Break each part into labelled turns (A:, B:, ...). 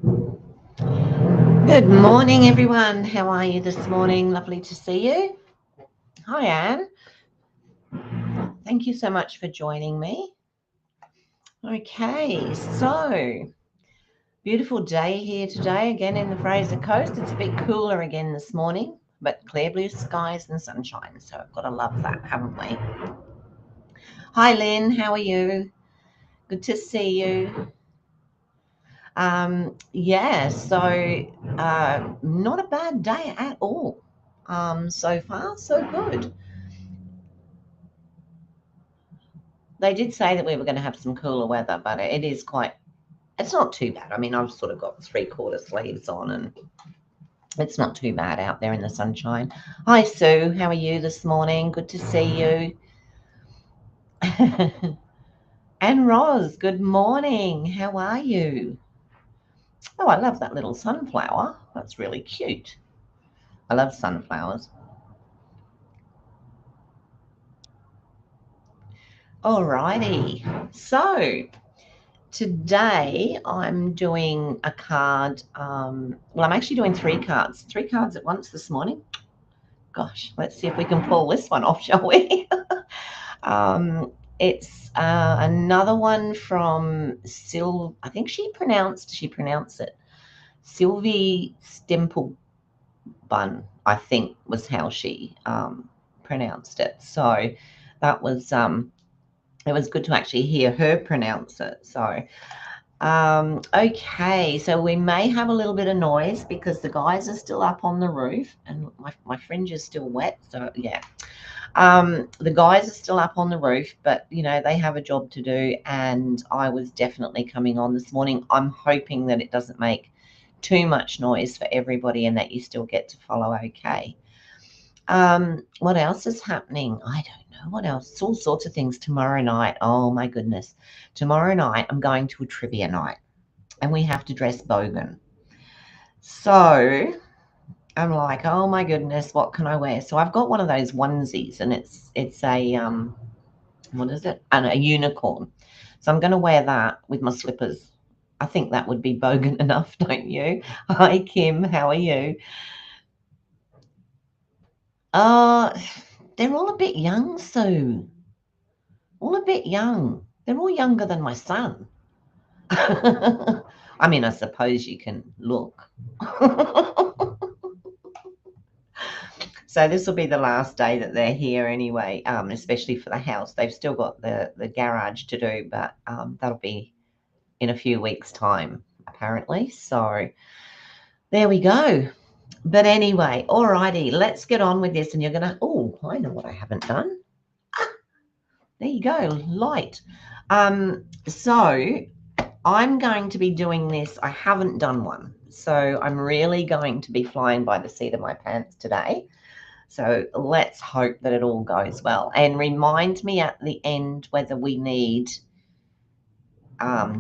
A: Good morning, everyone. How are you this morning? Lovely to see you. Hi, Anne. Thank you so much for joining me. Okay, so beautiful day here today, again in the Fraser Coast. It's a bit cooler again this morning, but clear blue skies and sunshine. So I've got to love that, haven't we? Hi, Lynn. How are you? Good to see you. Yeah, so not a bad day at all. So far, so good. They did say that we were going to have some cooler weather, but it is it's not too bad. I mean, I've sort of got 3/4 sleeves on and it's not too bad out there in the sunshine. Hi, Sue. How are you this morning? Good to see you. And Roz, good morning. How are you? Oh, I love that little sunflower. That's really cute. I love sunflowers. Alrighty. So today I'm doing a card. Well, I'm actually doing three cards at once this morning. Gosh, let's see if we can pull this one off, shall we? It's another one from I think she pronounced it Sylvie Stemple Bun, I think was how she pronounced it. So that was it was good to actually hear her pronounce it. So okay, so we may have a little bit of noise because the guys are still up on the roof and my fringe is still wet. So yeah, the guys are still up on the roof, but you know, they have a job to do and I was definitely coming on this morning. I'm hoping that it doesn't make too much noise for everybody and that you still get to follow okay. What else is happening? I don't know what else. It's all sorts of things tomorrow night. Oh my goodness. Tomorrow night I'm going to a trivia night and we have to dress bogan. So I'm like, oh my goodness, what can I wear? So I've got one of those onesies and it's a what is it? And a unicorn. So I'm going to wear that with my slippers. I think that would be bogan enough, don't you? Hi Kim, how are you? Uh they're all a bit young, Sue. All a bit young. They're all younger than my son. I mean, I suppose you can look. So this will be the last day that they're here anyway, especially for the house. They've still got the garage to do, but that'll be in a few weeks' time, apparently. So there we go. But anyway, alrighty, let's get on with this. And you're gonna, oh, I know what I haven't done. Ah, there you go, light. So I'm going to be doing this. I haven't done one. So I'm really going to be flying by the seat of my pants today. So let's hope that it all goes well. And remind me at the end whether we need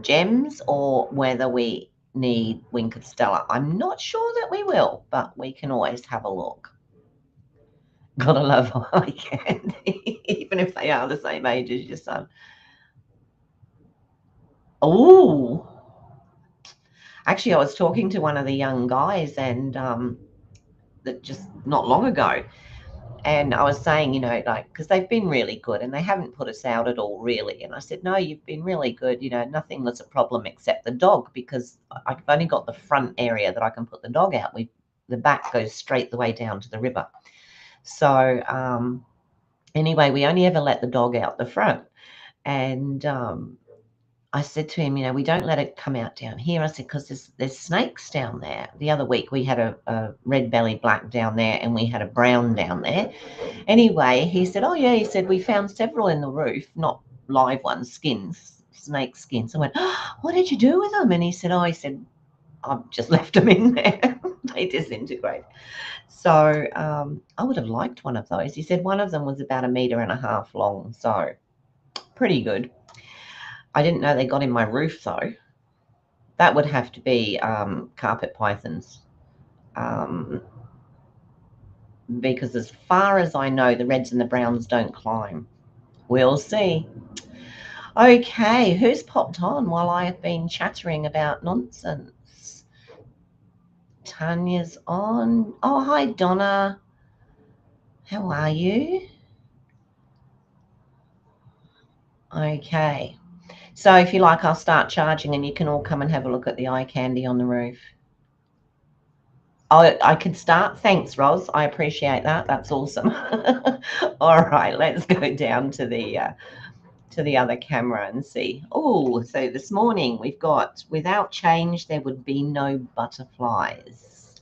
A: gems or whether we need Wink of Stella. I'm not sure that we will, but we can always have a look. Gotta love eye candy, even if they are the same age as your son. Oh, actually, I was talking to one of the young guys and that just not long ago. And I was saying, you know, like, because they've been really good and they haven't put us out at all, really. And I said, no, you've been really good. You know, nothing was a problem except the dog because I've only got the front area that I can put the dog out. The back goes straight the way down to the river. So anyway, we only ever let the dog out the front. And I said to him, you know, we don't let it come out down here. I said, because there's snakes down there. The other week we had a red-bellied black down there and we had a brown down there. Anyway, he said, oh, yeah, he said, we found several in the roof, not live ones, skins, snake skins. I went, oh, what did you do with them? And he said, I've just left them in there. They disintegrate. So I would have liked one of those. He said one of them was about 1.5 meters long. So pretty good. I didn't know they got in my roof, though. That would have to be carpet pythons. Um, because as far as I know, the reds and the browns don't climb. We'll see. Okay, who's popped on while I have been chattering about nonsense? Tanya's on. Oh, hi, Donna. How are you? Okay. So if you like, I'll start charging and you can all come and have a look at the eye candy on the roof. Oh, I could start. Thanks, Roz. I appreciate that. That's awesome. All right, let's go down to the other camera and see. Oh, so this morning we've got, without change, there would be no butterflies.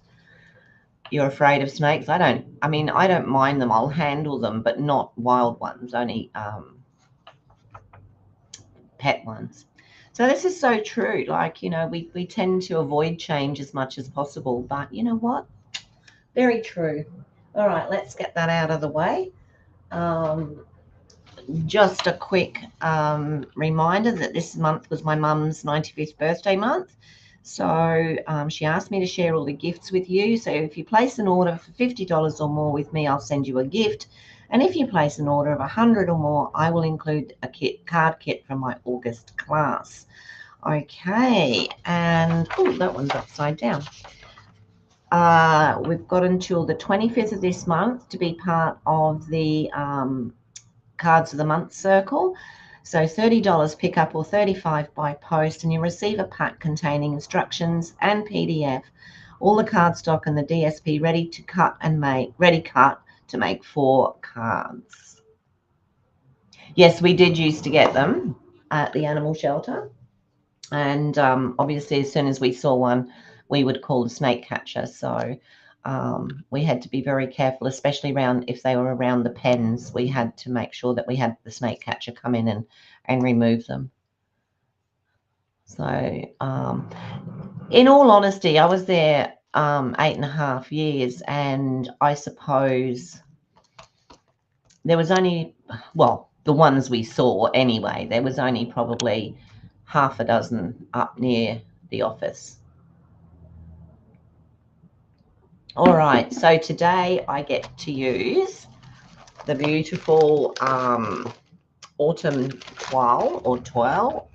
A: You're afraid of snakes? I don't mind them. I'll handle them, but not wild ones, only pet ones. So this is so true. Like, we tend to avoid change as much as possible, but you know what? Very true. All right, let's get that out of the way. Just a quick reminder that this month was my mum's 95th birthday month. So she asked me to share all the gifts with you. So if you place an order for $50 or more with me, I'll send you a gift. And if you place an order of 100 or more, I will include a card kit from my August class. Okay, and that one's upside down. We've got until the 25th of this month to be part of the Cards of the Month circle. So $30 pickup or $35 by post, and you receive a pack containing instructions and PDF, all the cardstock and the DSP ready cut to make 4 cards. Yes, we did used to get them at the animal shelter, and obviously as soon as we saw one, we would call the snake catcher. So we had to be very careful, especially if they were around the pens. We had to make sure that we had the snake catcher come in and remove them. So in all honesty, I was there 8.5 years, and I suppose there was only, well, the ones we saw anyway, there was only probably half a dozen up near the office. All right, so today I get to use the beautiful autumn toile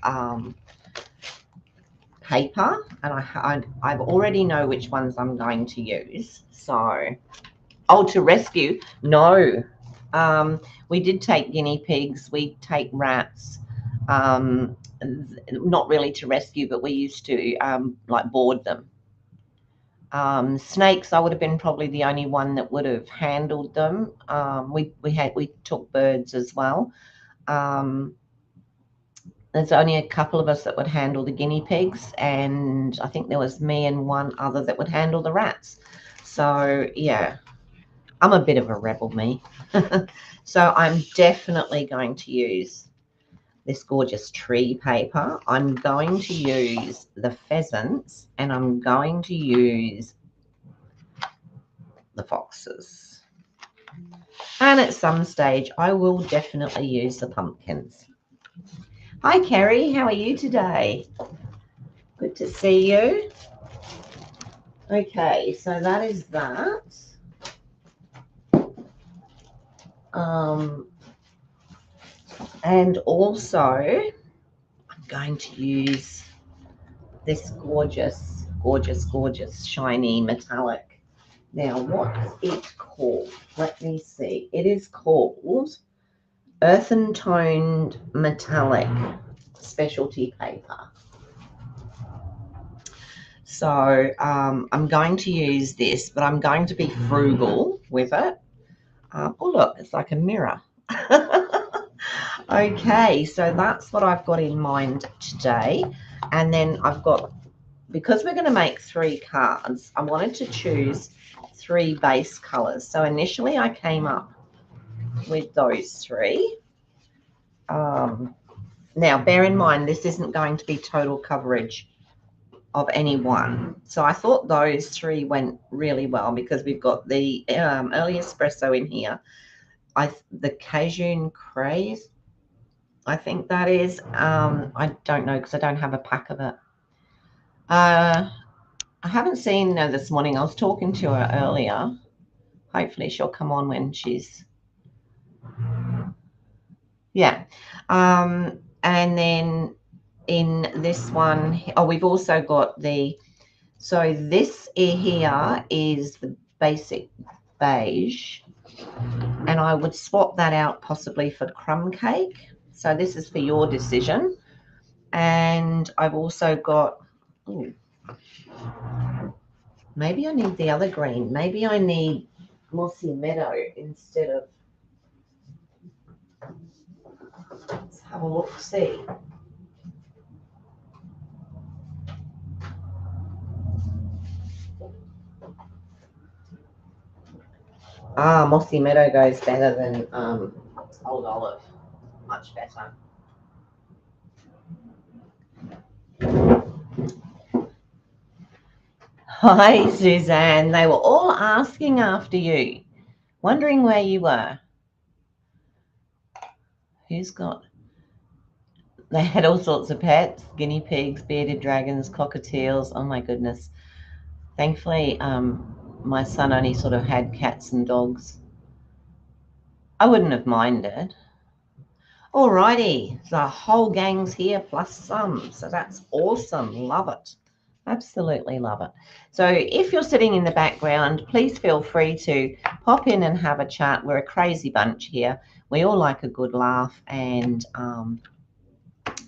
A: paper, and I already know which ones I'm going to use. So, to rescue? No. We did take guinea pigs, we take rats, not really to rescue, but we used to like board them. Snakes, I would have been probably the only one that would have handled them. We took birds as well. There's only a couple of us that would handle the guinea pigs, and I think there was me and one other that would handle the rats. So yeah, I'm a bit of a rebel, me. So I'm definitely going to use this gorgeous tree paper. I'm going to use the pheasants, and I'm going to use the foxes. And at some stage, I will definitely use the pumpkins. Hi, Kerry. How are you today? Good to see you. Okay, so that is that. And also, I'm going to use this gorgeous, gorgeous, gorgeous, shiny metallic. Now, what's it called? Let me see. It is called Earthen Toned Metallic Specialty Paper. So I'm going to use this, but I'm going to be frugal with it. Oh, look, it's like a mirror. Okay, so that's what I've got in mind today. And then I've got, because we're going to make 3 cards, I wanted to choose 3 base colors. So initially I came up with those 3. Now, bear in mind, this isn't going to be total coverage of any one. So I thought those 3 went really well, because we've got the early espresso in here. The Cajun Craze, I think that is. I don't know, because I don't have a pack of it. I haven't seen her this morning. I was talking to her earlier. Hopefully she'll come on when she's... Yeah. And then in this one, we've also got the So this here is the basic beige, and I would swap that out possibly for crumb cake. So this is for your decision. And I've also got, ooh, maybe I need the other green. Maybe I need Mossy Meadow instead of, let's have a look, see. Ah, Mossy Meadow goes better than Old Olive. Much better. Hi, Suzanne. They were all asking after you, wondering where you were. Who's got? They had all sorts of pets, guinea pigs, bearded dragons, cockatiels. Oh, my goodness. Thankfully, my son only sort of had cats and dogs. I wouldn't have minded. Alrighty, the whole gang's here plus some, so that's awesome. Love it. Absolutely love it. So if you're sitting in the background, please feel free to pop in and have a chat. We're a crazy bunch here. We all like a good laugh, and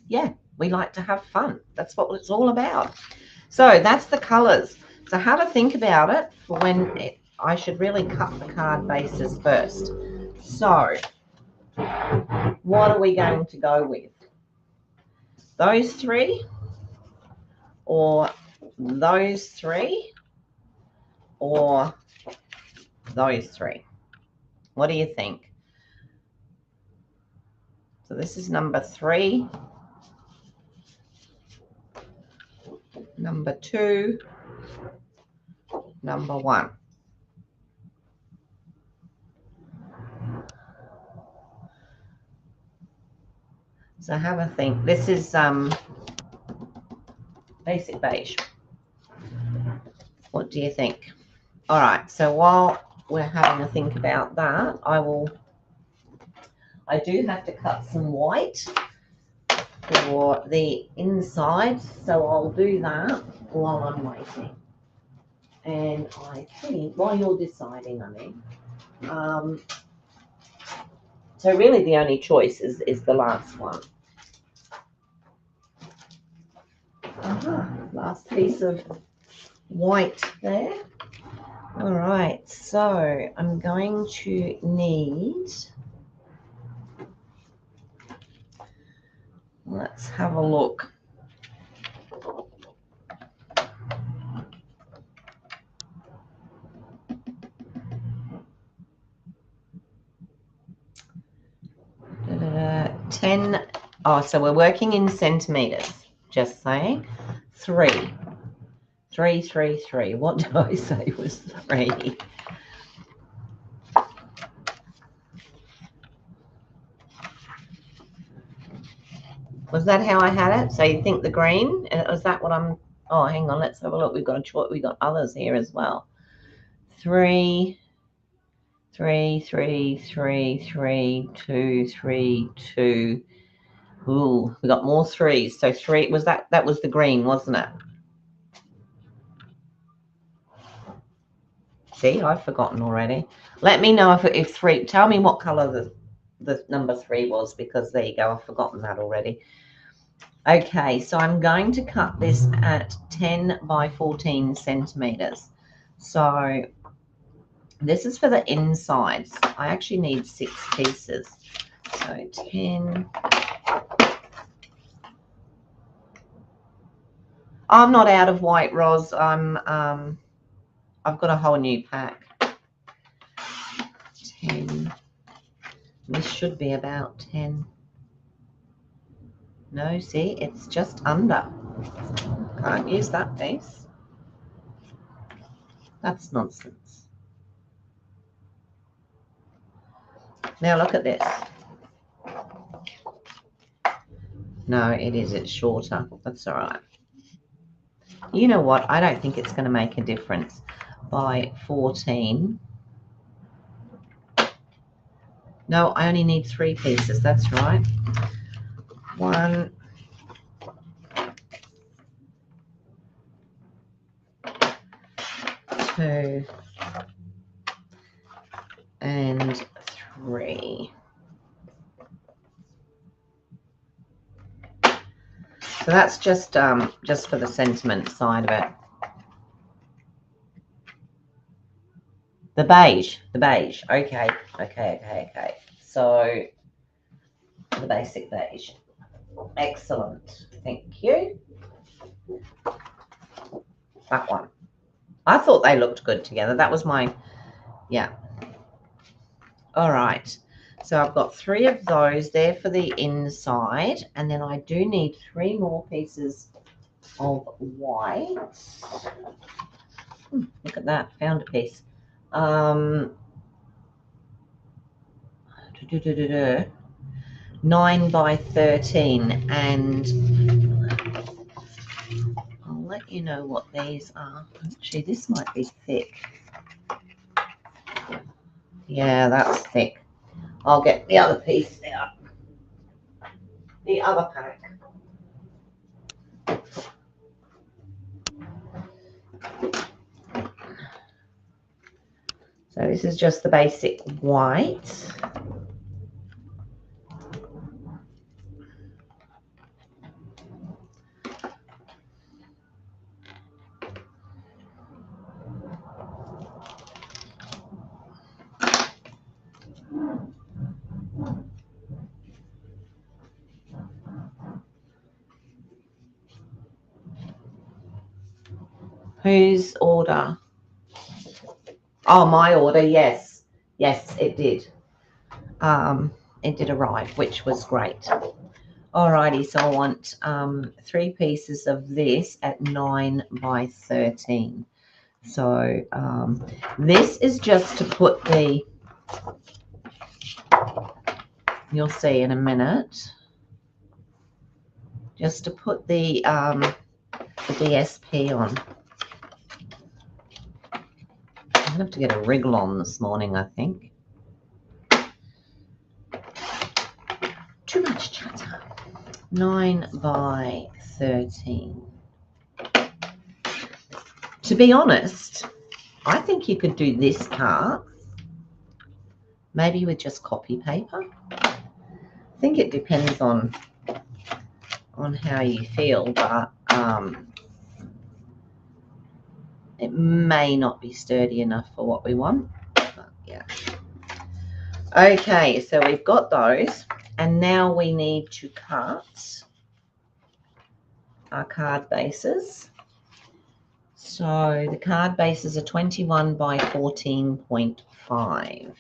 A: yeah, we like to have fun. That's what it's all about. So that's the colors. So have a think about it for when I should really cut the card bases first. So what are we going to go with? Those three, or those three, or those three? What do you think? So this is number 3, number 2, number 1. So have a think. This is basic beige. What do you think? All right, so while we're having a think about that, I do have to cut some white for the inside, so I'll do that while I'm waiting. And I think, while you're deciding, I mean, so really the only choice is the last one. Last piece of white there. All right, so I'm going to need, let's have a look. Da-da-da, 10, oh, so we're working in centimeters, just saying. 3. 3, 3, 3. What did I say was 3? Was that how I had it? So you think the green? Was that what I'm? Oh, hang on. Let's have a look. We've got others here as well. 3, 3, 3, 3, 3, 2, 3, 2. Ooh, we got more 3s. So 3 was that? That was the green, wasn't it? See, I've forgotten already. Let me know if 3. Tell me what color the number 3 was, because there you go. I've forgotten that already. Okay, so I'm going to cut this at 10 by 14 centimeters. So this is for the insides. I actually need 6 pieces. So 10. I'm not out of white, Roz. I've got a whole new pack. 10. This should be about 10. No, see, it's just under. Can't use that piece. That's nonsense. Now look at this. No, it is. It's shorter. That's all right. You know what? I don't think it's going to make a difference. By 14. No, I only need 3 pieces. That's right. 1, 2 and 3. So that's just for the sentiment side of it. The beige. Okay. So the basic beige. Excellent. Thank you. That one. I thought they looked good together. That was my, yeah. All right. So I've got 3 of those there for the inside. And then I do need 3 more pieces of white. Look at that. Found a piece. 9 by 13, and I'll let you know what these are. Actually, this might be thick. Yeah, that's thick. I'll get the other piece out. The other pack. So this is just the basic white. Whose order? Oh, my order, yes. Yes, it did. It did arrive, which was great. Alrighty, so I want 3 pieces of this at 9 by 13. So this is just to put the, you'll see in a minute, just to put the DSP on. I'm going to have to get a wriggle on this morning, I think. Too much chatter. 9 by 13. To be honest, I think you could do this part maybe with just copy paper. I think it depends on how you feel, but it may not be sturdy enough for what we want. But yeah. Okay, so we've got those, and now we need to cut our card bases. So the card bases are 21 by 14.5.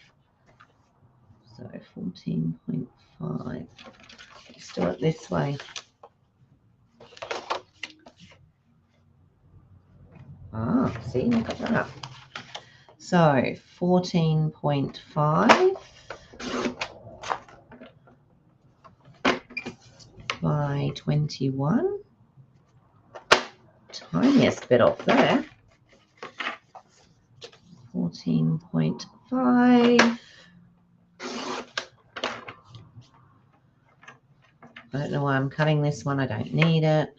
A: So 14.5. Let's do it this way. Ah, see, look at that. So 14.5 by 21. Tiniest bit off there. 14.5. I don't know why I'm cutting this one. I don't need it.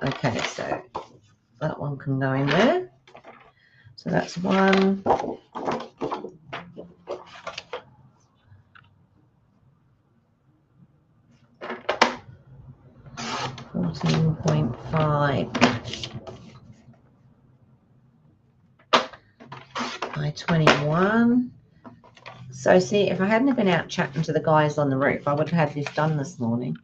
A: Okay, so that one can go in there. So that's 1. 14.5 by 21. So see, if I hadn't been out chatting to the guys on the roof, I would have had this done this morning.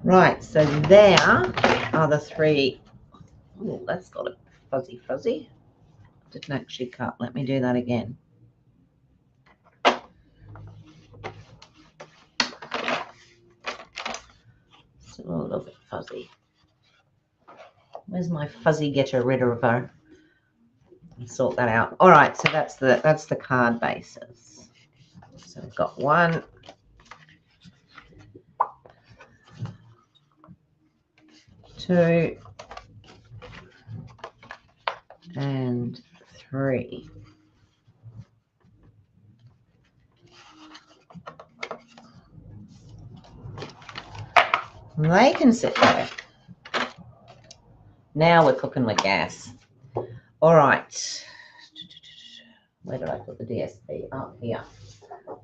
A: Right, so there are the 3. Oh, that's got a fuzzy. Didn't actually cut. Let me do that again. Still a little bit fuzzy. Where's my fuzzy getter rid of her? Sort that out. All right, so that's the card bases. So we've got 1, 2, and 3. They can sit there. Now we're cooking with gas. All right. Where did I put the DSP? Up here.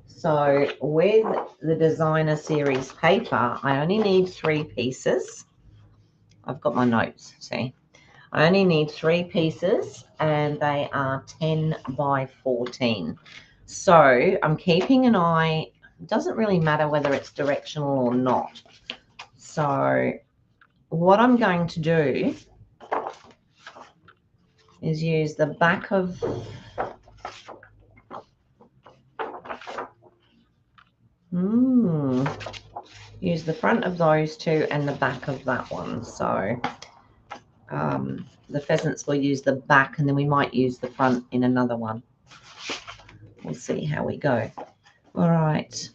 A: So with the designer series paper, I only need 3 pieces. I've got my notes, see. I only need 3 pieces and they are 10 by 14. So I'm keeping an eye. It doesn't really matter whether it's directional or not. So what I'm going to do is use the back of use the front of those two and the back of that one. So the pheasants will use the back and then we might use the front in another one. We'll see how we go. All right.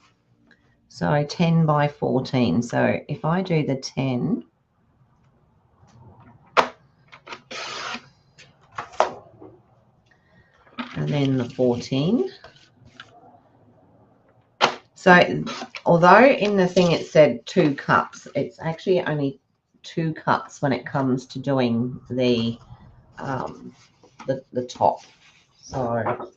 A: So 10 by 14. So if I do the 10, and then the 14. So although in the thing it said 2 cups, it's actually only 2 cups when it comes to doing the top. So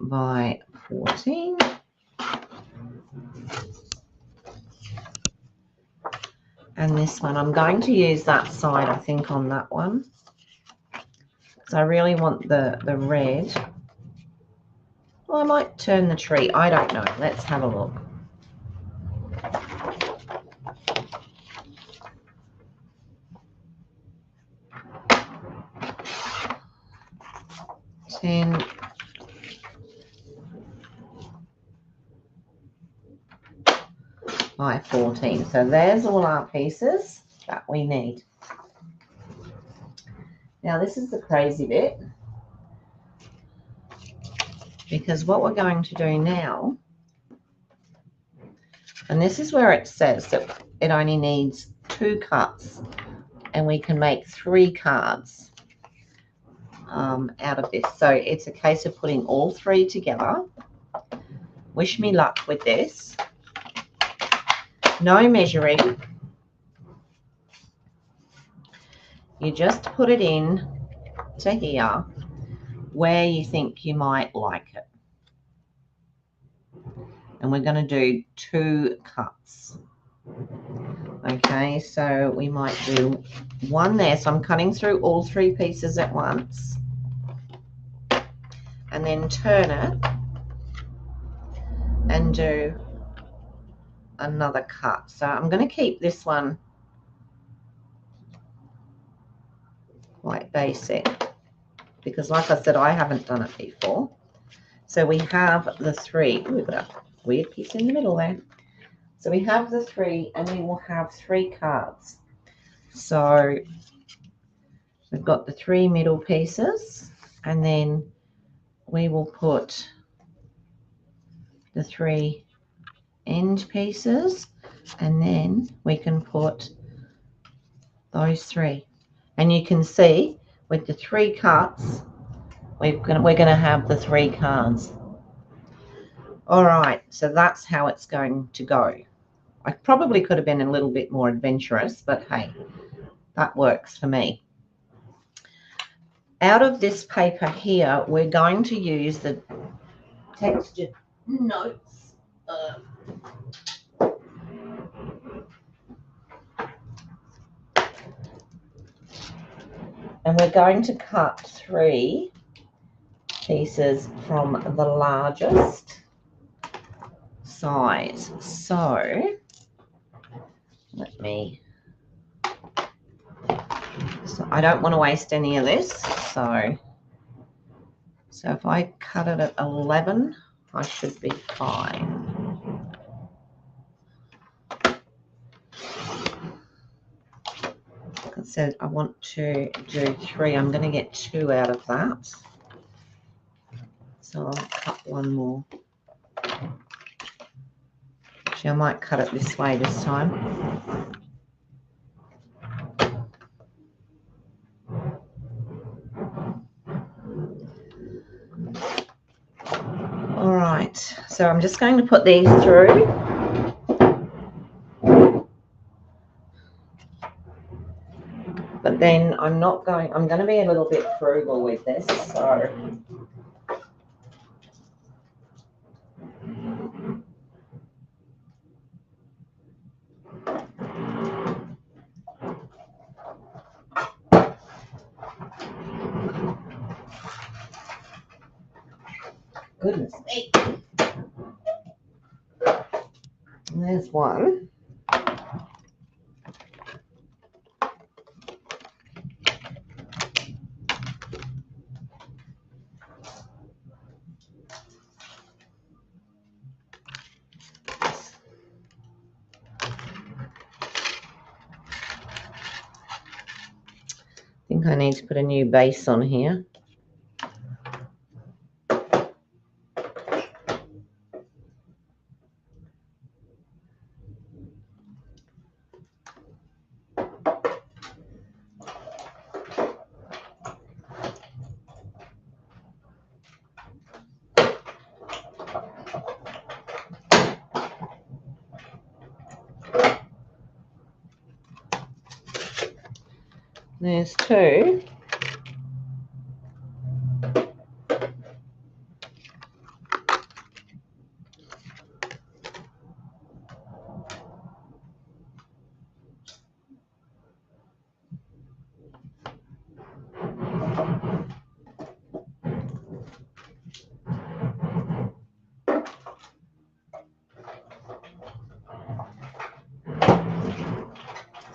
A: by 14. And this one, I'm going to use that side, I think, on that one. So I really want the red. Well, I might turn the tree. I don't know. Let's have a look. Ten by 14. So there's all our pieces that we need. Now this is the crazy bit, because what we're going to do now, and this is where it says that it only needs 2 cups and we can make 3 cards out of this. So it's a case of putting all 3 together. Wish me luck with this. No measuring. You just put it in to here where you think you might like it. And we're going to do 2 cuts. Okay, so we might do 1 there. So I'm cutting through all 3 pieces at once. And then turn it and do another cut. So I'm going to keep this one quite basic because, like I said, I haven't done it before. So we have the 3. Ooh, we've got a weird piece in the middle there. So we have the 3 and we will have 3 cards. So we've got the 3 middle pieces and then we will put the 3 end pieces and then we can put those 3. And you can see with the 3 cuts, we're going to have the 3 cards. All right, so that's how it's going to go. I probably could have been a little bit more adventurous, but hey, that works for me. Out of this paper here, we're going to use the textured notes. And we're going to cut 3 pieces from the largest size. So I don't want to waste any of this. So if I cut it at 11, I should be fine. Like I said, I want to do 3. I'm going to get 2 out of that. So I'll cut 1 more. Actually, I might cut it this way this time. So I'm just going to put these through. But then I'm going to be a little bit frugal with this. So goodness me. There's one. I think I need to put a new base on here. There's two.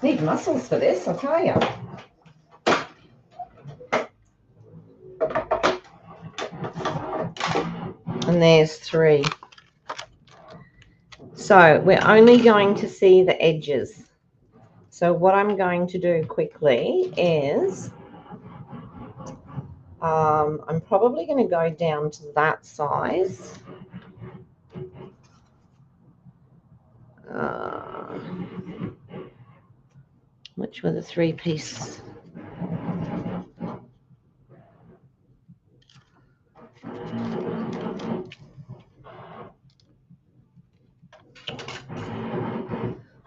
A: Need muscles for this, I'll tell you. And there's three. So we're only going to see the edges. So what I'm going to do quickly is I'm probably going to go down to that size. Which were the three pieces?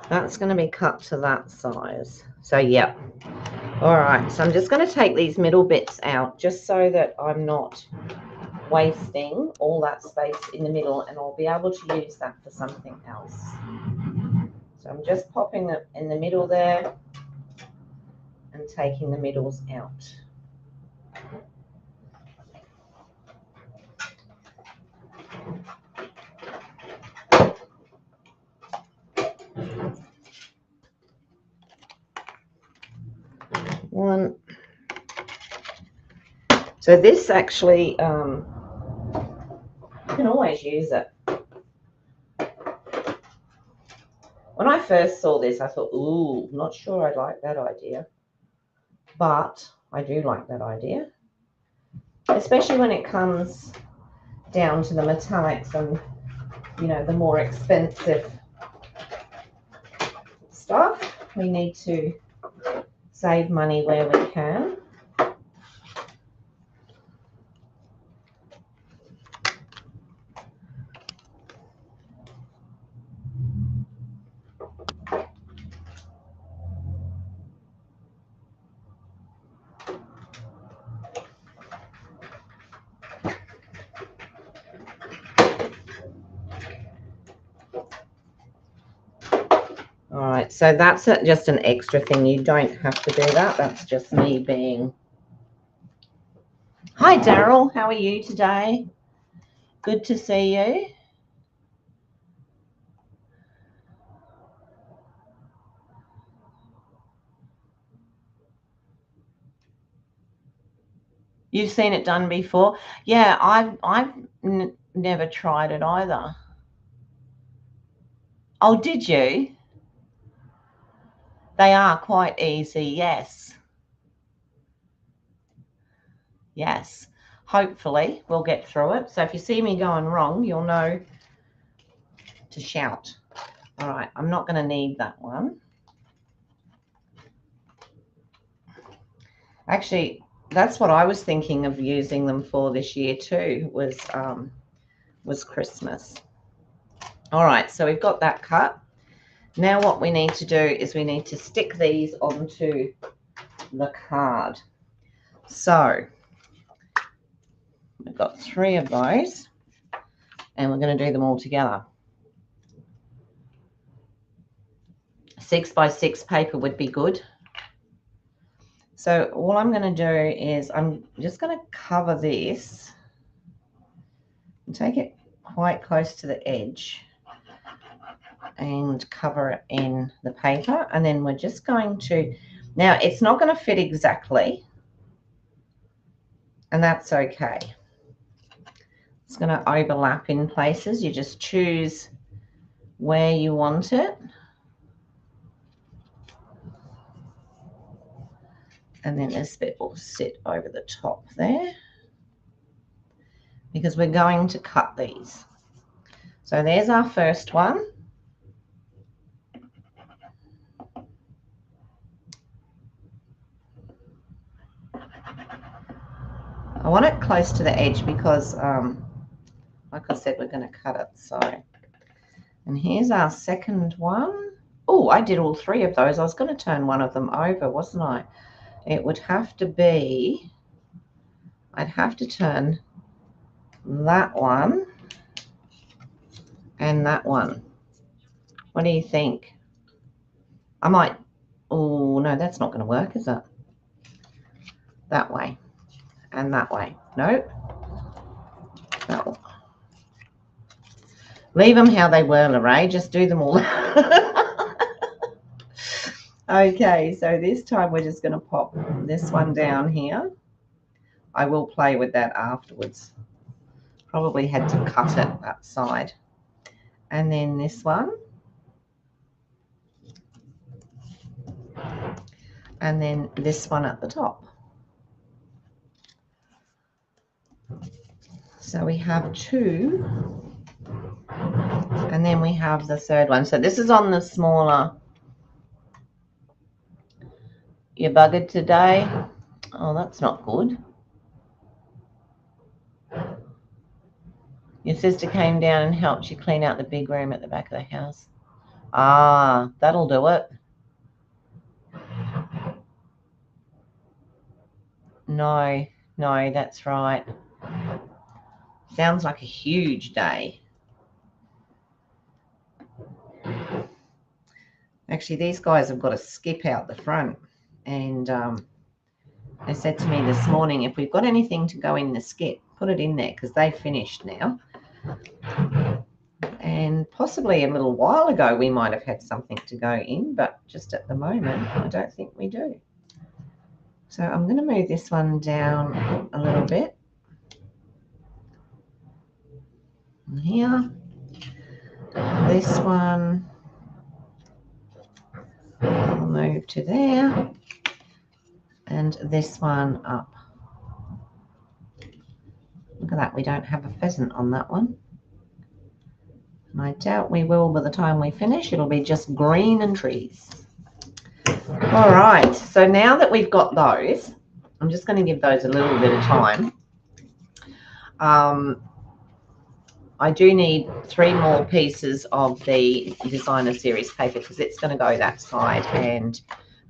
A: That's going to be cut to that size. So, yeah. All right. So I'm just going to take these middle bits out just so that I'm not wasting all that space in the middle, and I'll be able to use that for something else. So I'm just popping it in the middle there and taking the middles out. One. So this actually, you can always use it. When I first saw this, I thought, ooh, not sure I like that idea. But I do like that idea, especially when it comes down to the metallics and, you know, the more expensive stuff. We need to save money where we can. All right, so that's just an extra thing. You don't have to do that. That's just me being... Hi, Daryl. How are you today? Good to see you. You've seen it done before? Yeah, I've never tried it either. Oh, did you? They are quite easy, yes. Yes. Hopefully we'll get through it. So if you see me going wrong, you'll know to shout. All right, I'm not going to need that one. Actually, that's what I was thinking of using them for this year too, was was Christmas. All right, so we've got that cut. Now what we need to do is we need to stick these onto the card. So we've got 3 of those, and we're going to do them all together. 6 by 6 paper would be good. So all I'm going to do is I'm just going to cover this and take it quite close to the edge and cover it in the paper, and then we're just going to, now it's not going to fit exactly, and that's okay. It's going to overlap in places. You just choose where you want it, and then this bit will sit over the top there, because we're going to cut these. So there's our first one. I want it close to the edge because, like I said, we're going to cut it. So, and here's our second one. Oh, I did all 3 of those. I was going to turn one of them over, wasn't I? It would have to be, I'd have to turn that one and that one. What do you think? I might, oh, no, that's not going to work, is it? That way and that way. Nope. That one. Leave them how they were, Lorraine. Just do them all. Okay, so this time we're just going to pop this one down here. I will play with that afterwards. Probably had to cut it that side. And then this one. And then this one at the top. So we have 2. And then we have the third one. So this is on the smaller. You buggered today? Oh, that's not good. Your sister came down and helped you clean out the big room at the back of the house. Ah, that'll do it. No, that's right. Sounds like a huge day. Actually, these guys have got a skip out the front, and they said to me this morning, if we've got anything to go in the skip, put it in there, because they finished now. And possibly a little while ago we might have had something to go in, but just at the moment I don't think we do. So I'm going to move this one down a little bit. And here, this one will move to there, and this one up. Look at that, we don't have a pheasant on that one. And I doubt we will by the time we finish. It'll be just green and trees. All right, so now that we've got those, I'm just going to give those a little bit of time. I do need 3 more pieces of the designer series paper, because it's going to go that side,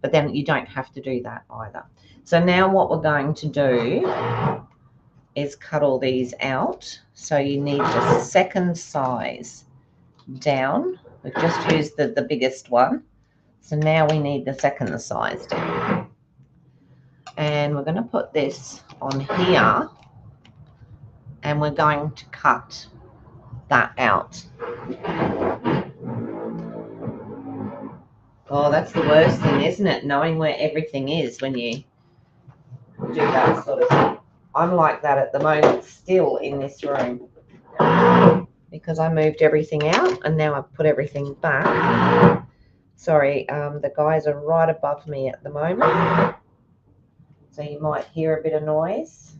A: but then you don't have to do that either. So now what we're going to do is cut all these out. So you need the second size down. We've just used the biggest one. So now we need the second size down. And we're going to put this on here, and we're going to cut that out. Oh, that's the worst thing, isn't it? Knowing where everything is when you do that sort of thing. I'm like that at the moment still in this room, because I moved everything out and now I've put everything back. Sorry, the guys are right above me at the moment, so you might hear a bit of noise.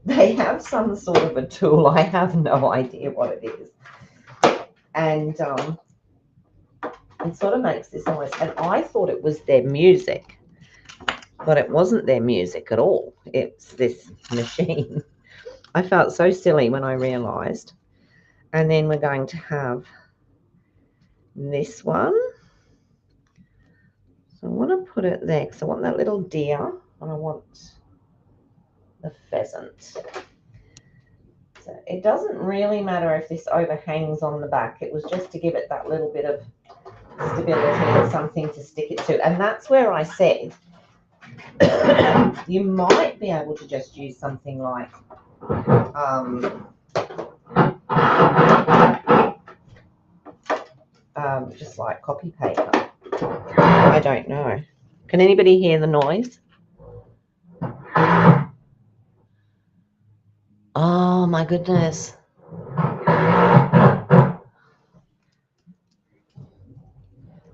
A: They have some sort of a tool. I have no idea what it is. And it sort of makes this noise. And I thought it was their music, but it wasn't their music at all. It's this machine. I felt so silly when I realised. And then we're going to have this one. So I want to put it there because I want that little deer and I want the pheasant. So it doesn't really matter if this overhangs on the back. It was just to give it that little bit of stability and something to stick it to. And that's where I said you might be able to just use something like just like copy paper. I don't know. Can anybody hear the noise? Oh my goodness.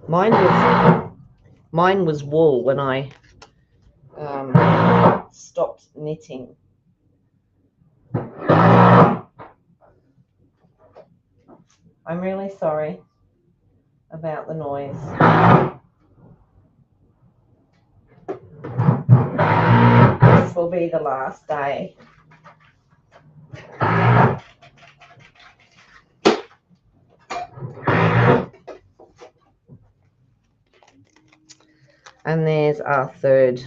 A: Mine was wool when I stopped knitting. I'm really sorry about the noise. This will be the last day. And there's our third.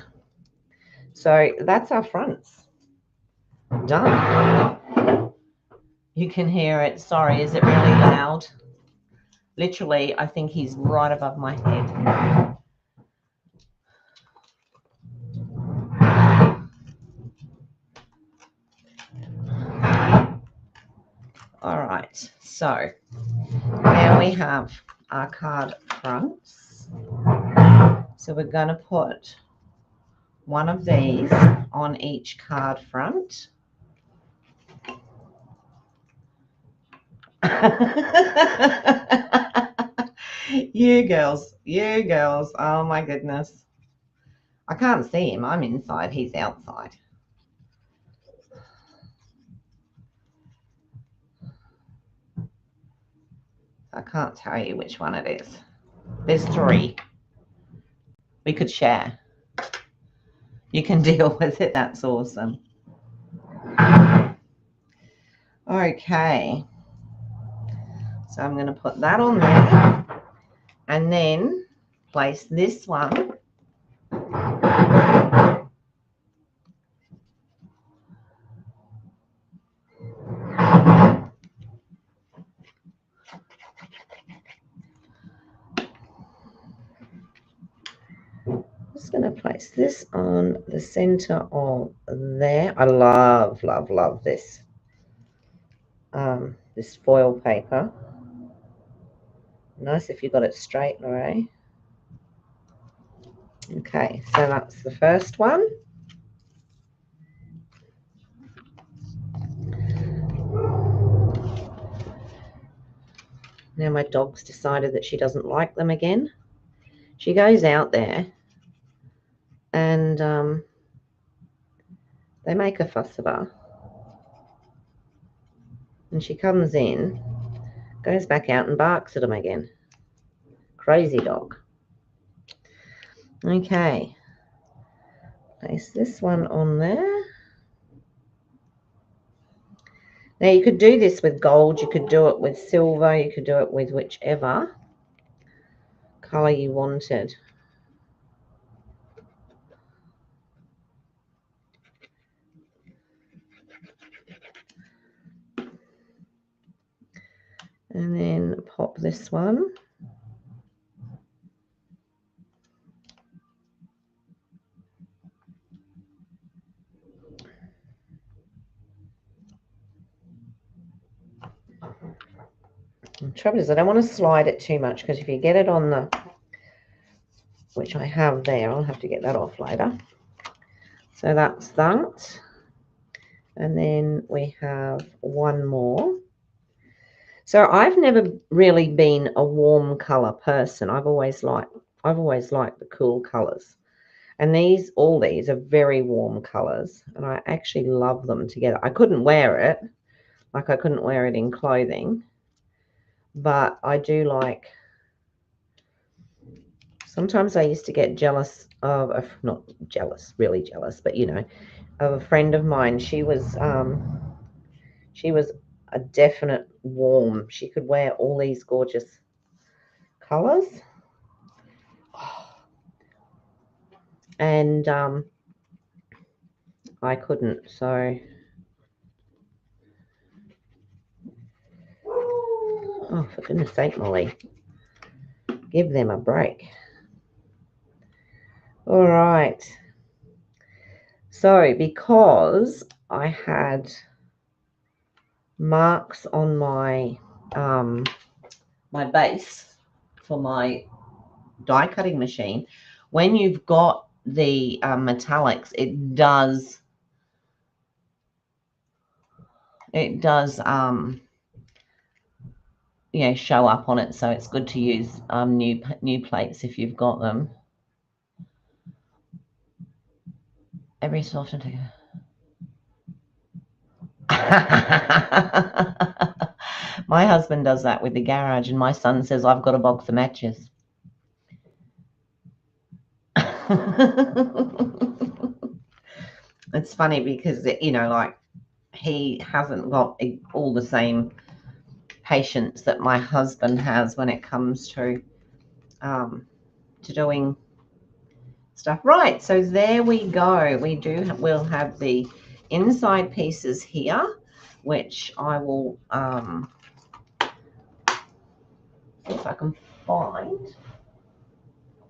A: So that's our fronts. Done. You can hear it. Sorry, is it really loud? Literally, I think he's right above my head. All right, so now we have our card fronts. So we're going to put one of these on each card front. You girls, oh my goodness. I can't see him. I'm inside, he's outside. I can't tell you which one it is. There's 3. We could share. You can deal with it. That's awesome. Okay. So I'm going to put that on there and then place this one place this on the center of there. I love this this foil paper. Nice if you got it straight, Lorraine. Okay, so that's the first one. Now my dog's decided that she doesn't like them again. She goes out there and they make a fuss of her. And she comes in, goes back out and barks at them again. Crazy dog. Okay. Place this one on there. Now you could do this with gold, you could do it with silver, you could do it with whichever colour you wanted. And then pop this one. The trouble is I don't want to slide it too much because if you get it on the, which I have there, I'll have to get that off later. So that's that. And then we have one more. So I've never really been a warm color person. I've always liked the cool colors. And all these are very warm colors, and I actually love them together. I couldn't wear it, like I couldn't wear it in clothing, but I do like Sometimes I used to get jealous of, not jealous, really jealous, but you know, of a friend of mine. She was a definite warm. She could wear all these gorgeous colors. And I couldn't. So, oh, for goodness sake, Molly, give them a break. All right. So, because I had marks on my my base for my die cutting machine, when you've got the metallics, it does you know, show up on it. So it's good to use new plates if you've got them. Every so often to my husband does that with the garage, and my son says I've got a box of matches. It's funny because, you know, like, he hasn't got all the same patience that my husband has when it comes to doing stuff. Right, so there we go. We'll have the inside pieces here, which I will if I can find.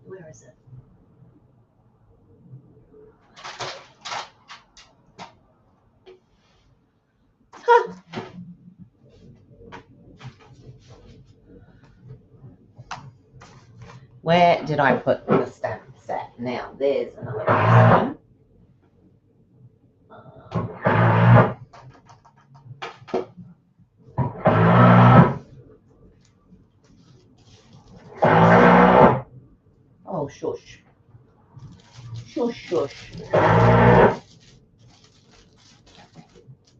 A: Where is it? Huh. Where did I put the stamp set? Now, there's another question. Oh, shush. Shush, shush.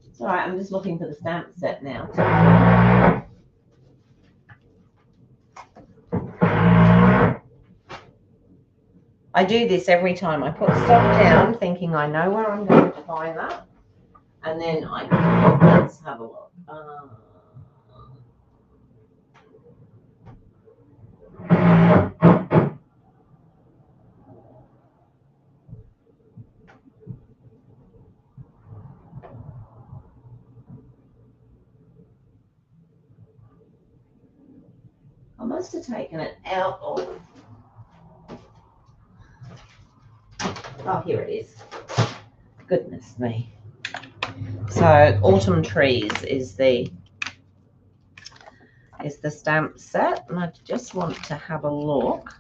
A: It's all right, I'm just looking for the stamp set now. I do this every time. I put stuff down thinking I know where I'm going to find that. And then let's have a look. I must have taken it out of. Oh, here it is. Goodness me. So, Autumn Trees is the stamp set, and I just want to have a look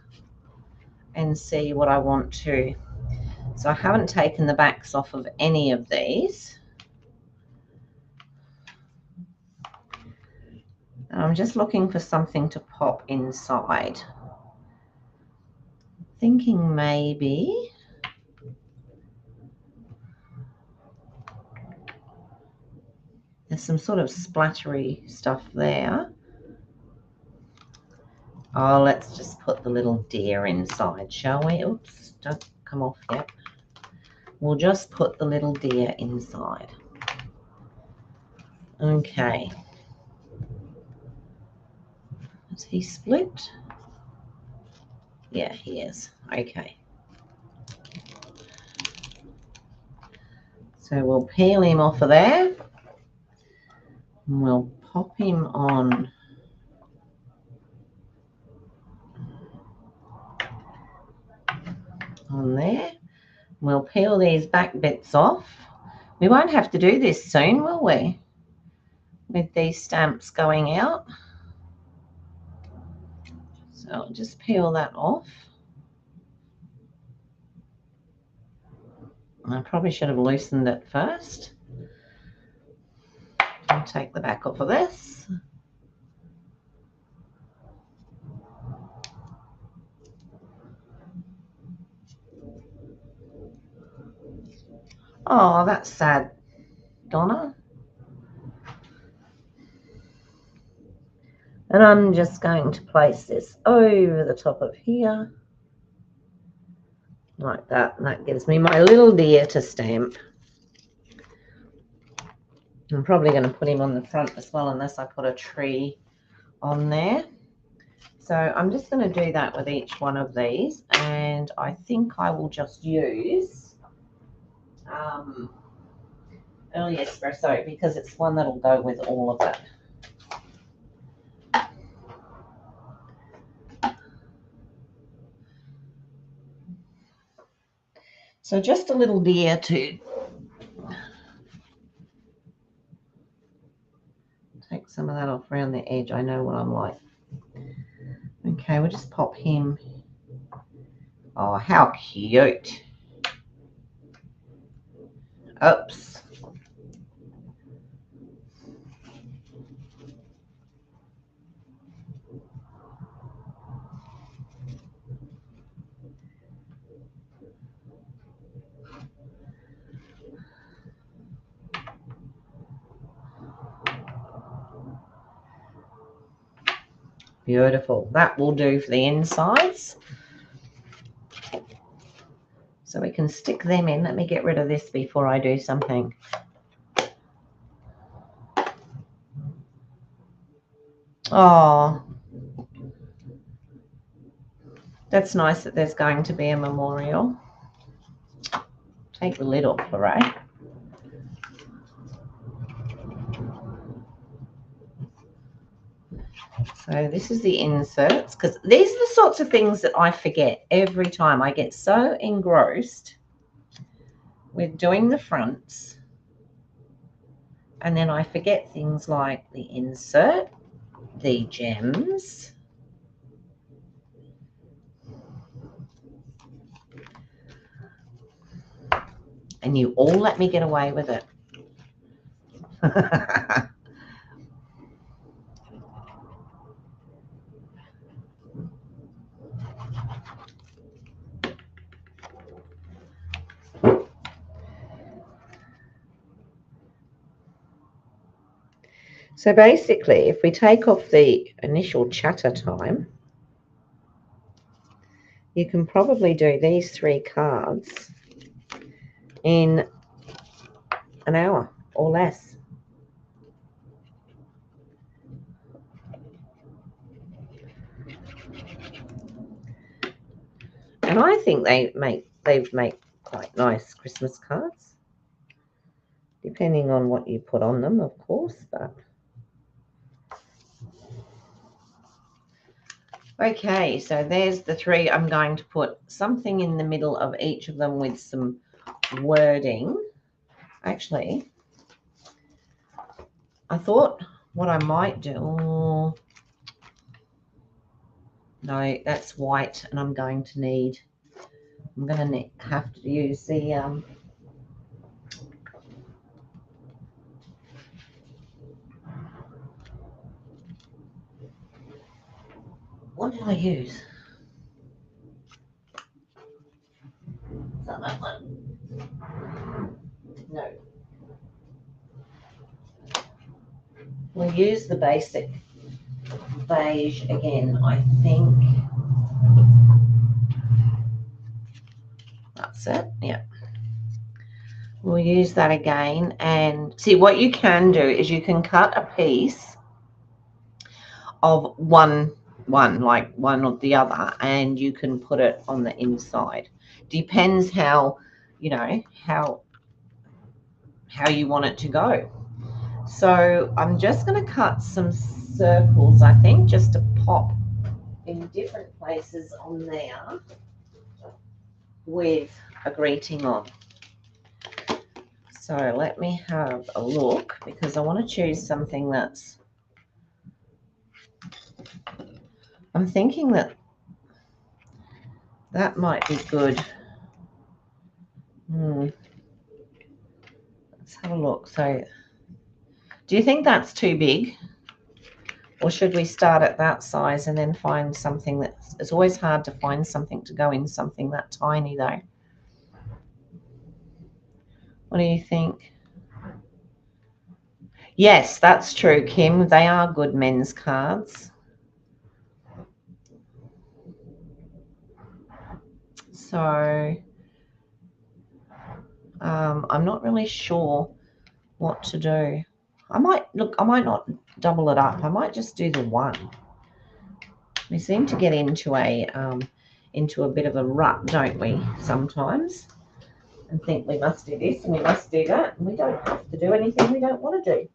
A: and see what I want to. So I haven't taken the backs off of any of these. And I'm just looking for something to pop inside. Thinking maybe there's some sort of splattery stuff there. Oh, let's just put the little deer inside, shall we? Oops, don't come off yet. We'll just put the little deer inside. Okay. Is he split? Yeah, he is. Okay. So we'll peel him off of there. And we'll pop him on there. We'll peel these back bits off. We won't have to do this soon, will we? With these stamps going out. So I'll just peel that off. I probably should have loosened it first. I'll take the back off of this. Oh, that's sad, Donna. And I'm just going to place this over the top of here. like that. And that gives me my little deer to stamp. I'm probably going to put him on the front as well, unless I put a tree on there. So I'm just going to do that with each one of these, and I think I will just use early espresso because it's one that'll go with all of it. So just a little deer to take some of that off around the edge. I know what I'm like. Okay, we'll just pop him. Oh, how cute. Oops. Beautiful. That will do for the insides. So we can stick them in. Let me get rid of this before I do something. Oh, that's nice that there's going to be a memorial. Take the lid off, all right? So this is the inserts, because these are the sorts of things that I forget every time. I get so engrossed with doing the fronts, and then I forget things like the insert, the gems, and you all let me get away with it. So basically, if we take off the initial chatter time, you can probably do these 3 cards in an hour or less. And I think they make quite nice Christmas cards, depending on what you put on them, of course. But okay, so there's the 3. I'm going to put something in the middle of each of them with some wording. Actually, I thought what I might do, oh, no, that's white, and I'm going to have to use the what did I use? Is that one? No. We'll use the basic beige again, I think. That's it, yeah. We'll use that again, and see what you can do is you can cut a piece of one like one or the other, and you can put it on the inside. Depends how, you know, how you want it to go. So I'm just going to cut some circles, I think, just to pop in different places on there with a greeting on. So let me have a look, because I want to choose something that's, I'm thinking that might be good. Let's have a look. So do you think that's too big? Or should we start at that size and then find something that's, it's always hard to find something to go in something that tiny though. What do you think? Yes, that's true, Kim. They are good men's cards. So I'm not really sure what to do. I might not double it up. I might just do the one. We seem to get into a bit of a rut, don't we, sometimes, and think we must do this and we must do that, and we don't have to do anything we don't want to do.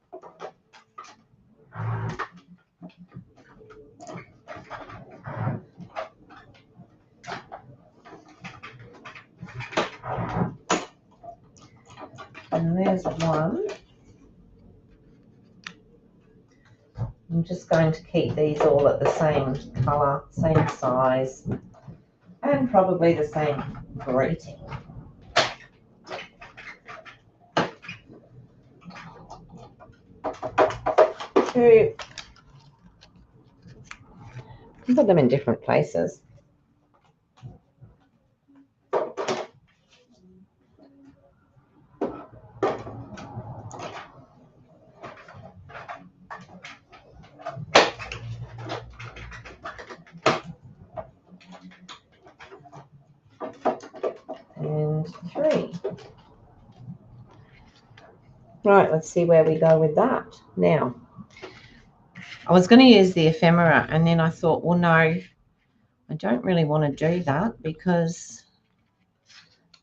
A: And there's one. I'm just going to keep these all at the same colour, same size, and probably the same greeting. Two. Put them in different places. And 3. Right, let's see where we go with that. Now, I was going to use the ephemera, and then I thought, well, no, I don't really want to do that because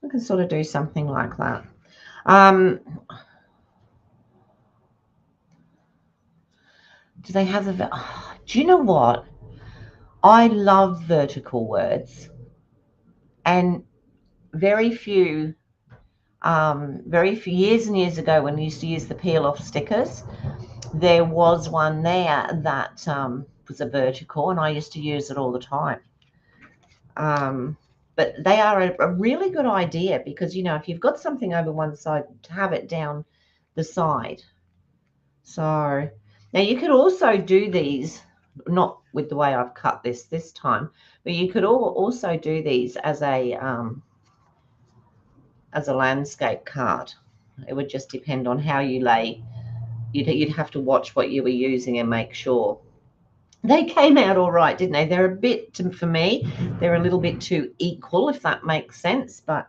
A: I can sort of do something like that. Do they have the... do you know what? I love vertical words, and very few years and years ago when we used to use the peel-off stickers, there was one there that was a vertical, and I used to use it all the time. But they are a really good idea because, you know, if you've got something over one side, to have it down the side. So now you could also do these, not with the way I've cut this time, but you could also do these as a landscape card. It would just depend on how you lay. You'd have to watch what you were using and make sure. They came out all right, didn't they? They're a bit, for me, they're a little bit too equal, if that makes sense. But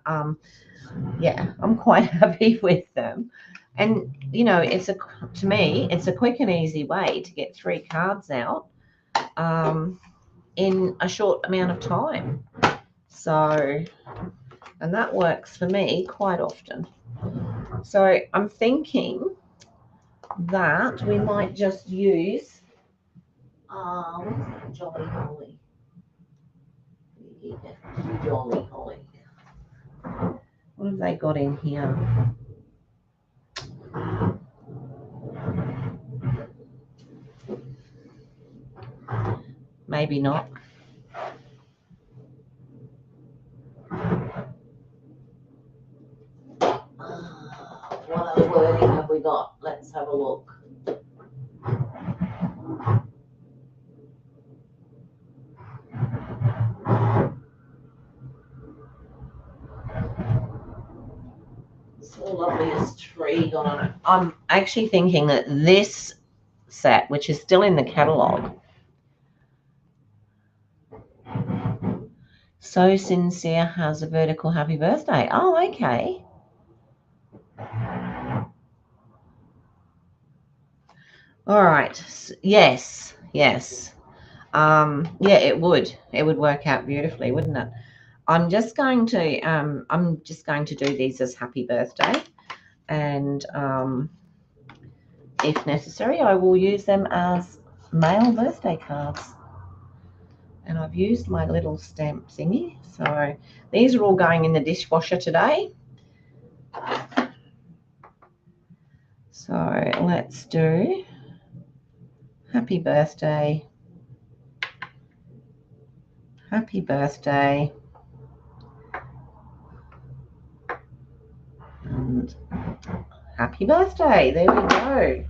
A: yeah, I'm quite happy with them. And, you know, to me, it's a quick and easy way to get 3 cards out in a short amount of time. So, and that works for me quite often. So I'm thinking that we might just use, what's that, Jolly Holly? Yeah, Jolly Holly. What have they got in here? Maybe not. What other wording have we got? Let's have a look. So loveliest tree got on it. I'm actually thinking that this set, which is still in the catalogue, So Sincere has a vertical happy birthday. Oh, okay. All right. Yes. Yes. Yeah, it would work out beautifully, wouldn't it? I'm just going to do these as happy birthday, and if necessary, I will use them as male birthday cards. And I've used my little stamp thingy. So these are all going in the dishwasher today. So let's do happy birthday, happy birthday, and happy birthday. There we go.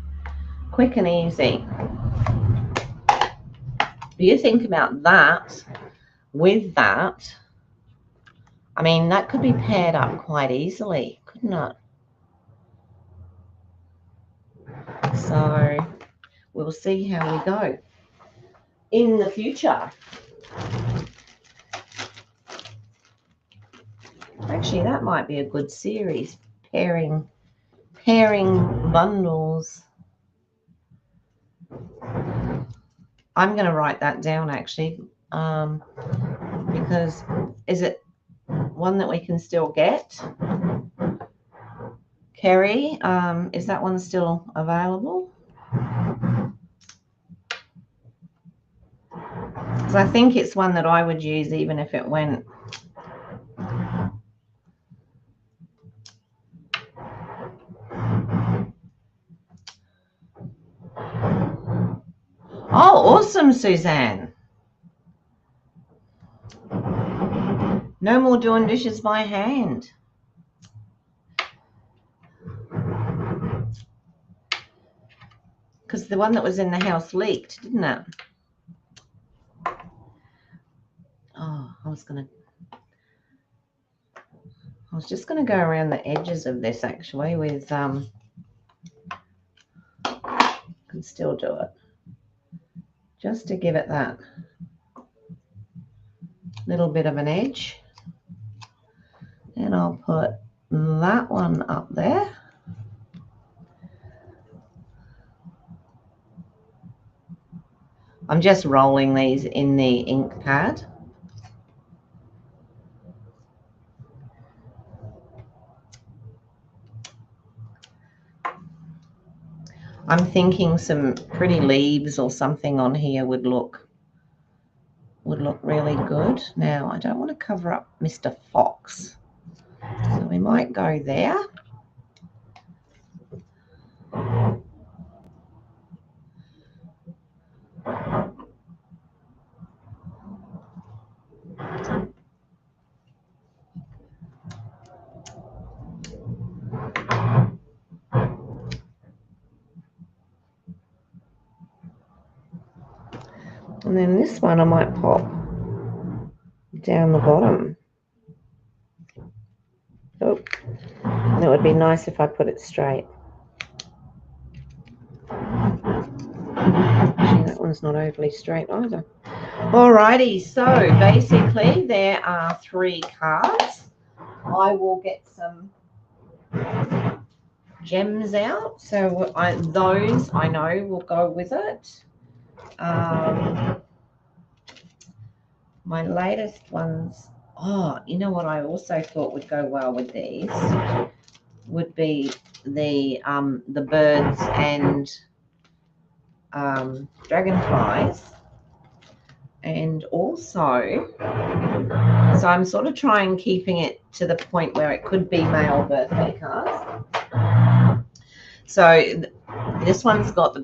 A: Quick and easy. You think about that with that. I mean, that could be paired up quite easily, couldn't it? So we'll see how we go in the future. Actually, that might be a good series. pairing bundles. I'm going to write that down actually, because is it one that we can still get? Kerry, is that one still available? Because I think it's one that I would use even if it went. Oh, awesome, Suzanne. No more doing dishes by hand. Because the one that was in the house leaked, didn't it? Oh, I was just gonna go around the edges of this actually with can still do it. Just to give it that little bit of an edge. And I'll put that one up there. I'm just rolling these in the ink pad. I'm thinking some pretty leaves or something on here would look really good. Now, I don't want to cover up Mr. Fox, so we might go there. And then this one I might pop down the bottom. Oh, and it would be nice if I put it straight. Actually, that one's not overly straight either. Alrighty, so basically there are 3 cards. I will get some gems out, so those I know will go with it. My latest ones, oh, you know what I also thought would go well with these would be the birds and dragonflies. And also, so I'm sort of trying keeping it to the point where it could be male birthday cards. So this one's got the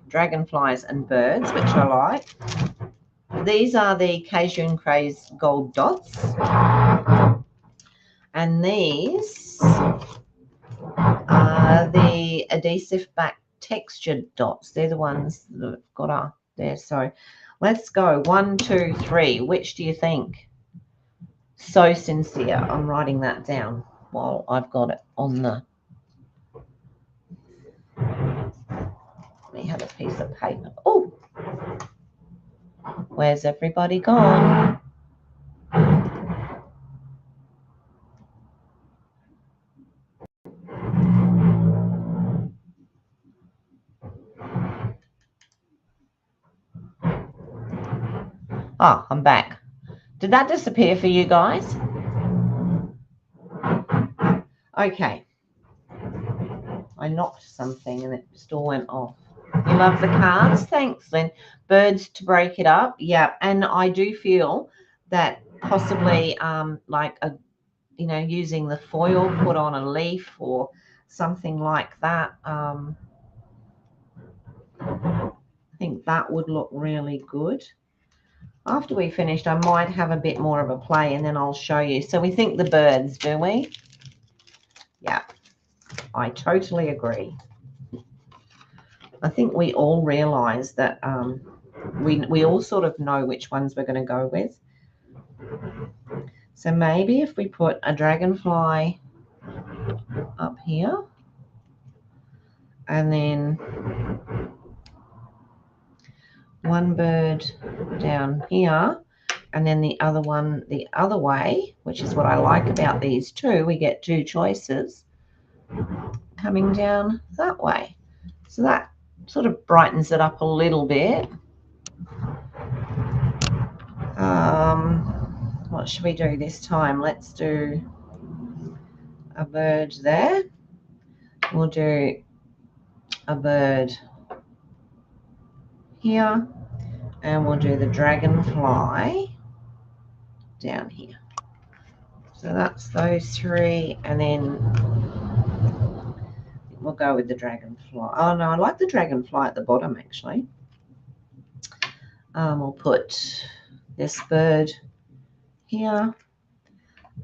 A: dragonflies and birds, which I like. These are the Cajun Craze gold dots. And these are the adhesive back textured dots. They're the ones that have got up there. So let's go 1, 2, 3. Which do you think? So sincere. I'm writing that down while I've got it on the. Let me have a piece of paper. Oh, where's everybody gone? Ah, I'm back. Did that disappear for you guys? Okay. I knocked something and it still went off. You love the cards? Thanks, Lynn. Birds to break it up. Yeah, and I do feel that possibly like using the foil, put on a leaf or something like that. I think that would look really good. After we finished, I might have a bit more of a play and then I'll show you. So we think the birds, do we? Yeah, I totally agree. I think we all realize that we all sort of know which ones we're going to go with. So maybe if we put a dragonfly up here and then one bird down here, And then the other one the other way, which is what I like about these two. We get two choices coming down that way. So that sort of brightens it up a little bit. What should we do this time? Let's do a bird there. We'll do a bird here, and we'll do the dragonfly down here. So that's those three, and then we'll go with the dragonfly. Oh no, I like the dragonfly at the bottom actually. We'll put this bird here,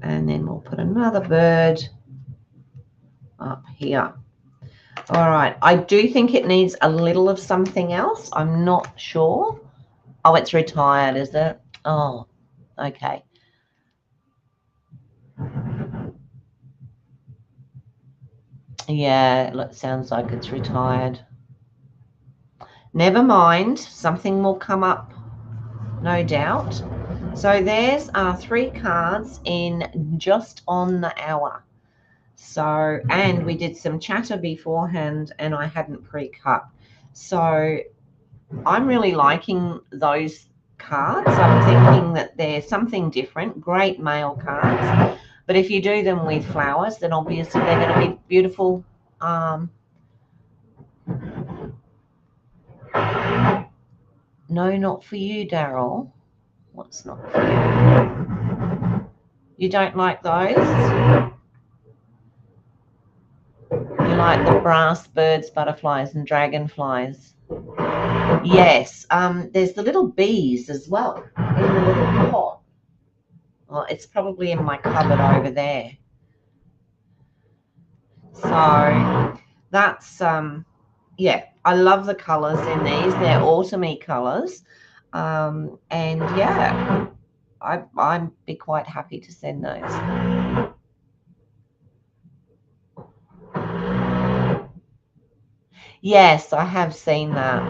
A: and then we'll put another bird up here. All right, I do think it needs a little of something else. I'm not sure. Oh, it's retired, is it? Oh, okay. Yeah, it sounds like it's retired. Never mind, something will come up, no doubt. So there's 3 cards in just on the hour. So, and we did some chatter beforehand and I hadn't pre-cut. So I'm really liking those cards. I'm thinking that they're something different, great male cards. But if you do them with flowers, then obviously they're going to be beautiful. No, not for you, Daryl. What's not for you? You don't like those? You like the brass birds, butterflies, and dragonflies? Yes. There's the little bees as well in the little pot. Well, it's probably in my cupboard over there. So that's yeah, I love the colours in these. They're autumny colours, and yeah, I'd be quite happy to send those. Yes, I have seen that.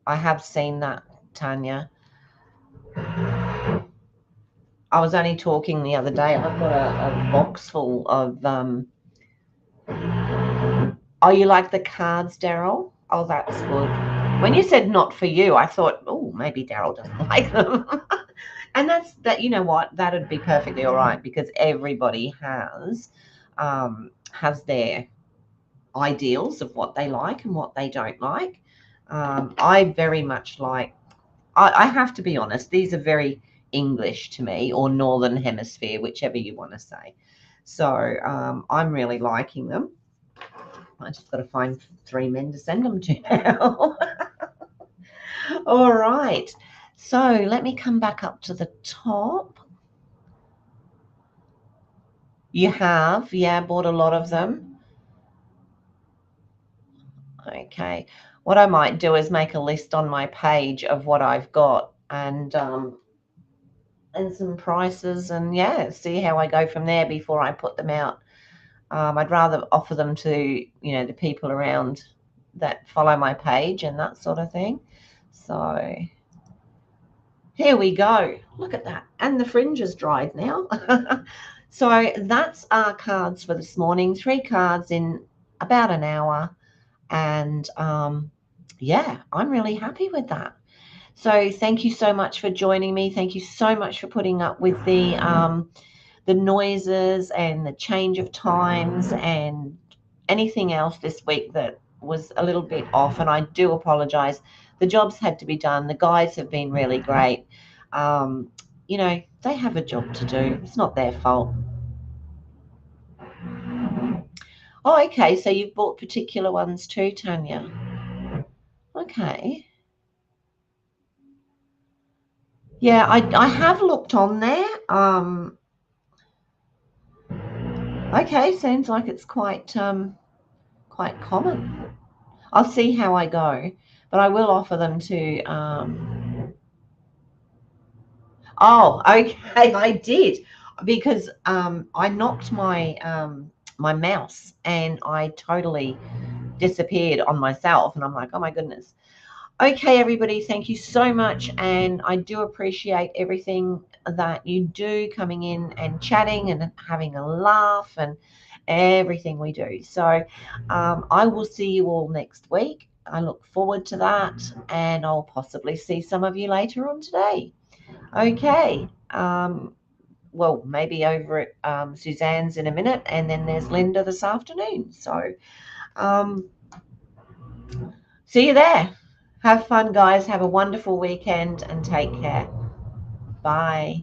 A: I have seen that, Tanya. I was only talking the other day. I've got a box full of. Oh, you like the cards, Daryl? Oh, that's good. When you said not for you, I thought, oh, maybe Daryl doesn't like them. And that's that. You know what? That'd be perfectly all right because everybody has their ideals of what they like and what they don't like. I very much like. I have to be honest. These are very English to me, or Northern Hemisphere, whichever you want to say. So I'm really liking them. I just got to find 3 men to send them to now. All right. So let me come back up to the top. You have, yeah, bought a lot of them. Okay. What I might do is make a list on my page of what I've got and some prices, and yeah, see how I go from there before I put them out. I'd rather offer them to, the people around that follow my page and that sort of thing. So here we go. Look at that. And the fringe is dried now. So that's our cards for this morning. 3 cards in about an hour. And yeah, I'm really happy with that. So thank you so much for joining me. Thank you so much for putting up with the noises and the change of times and anything else this week that was a little bit off. And I do apologize. The jobs had to be done. The guys have been really great. They have a job to do. It's not their fault. Oh, okay. So you've bought particular ones too, Tanya. Okay. Yeah, I have looked on there. Okay, seems like it's quite common. I'll see how I go, but I will offer them to. Oh, okay, I did because I knocked my my mouse and I totally disappeared on myself, and I'm like, oh my goodness. Okay, everybody, thank you so much. And I do appreciate everything that you do, coming in and chatting and having a laugh and everything we do. So I will see you all next week. I look forward to that, and I'll possibly see some of you later on today. Okay. Well, maybe over at Suzanne's in a minute, and then there's Linda this afternoon. So see you there. Have fun, guys. Have a wonderful weekend and take care. Bye.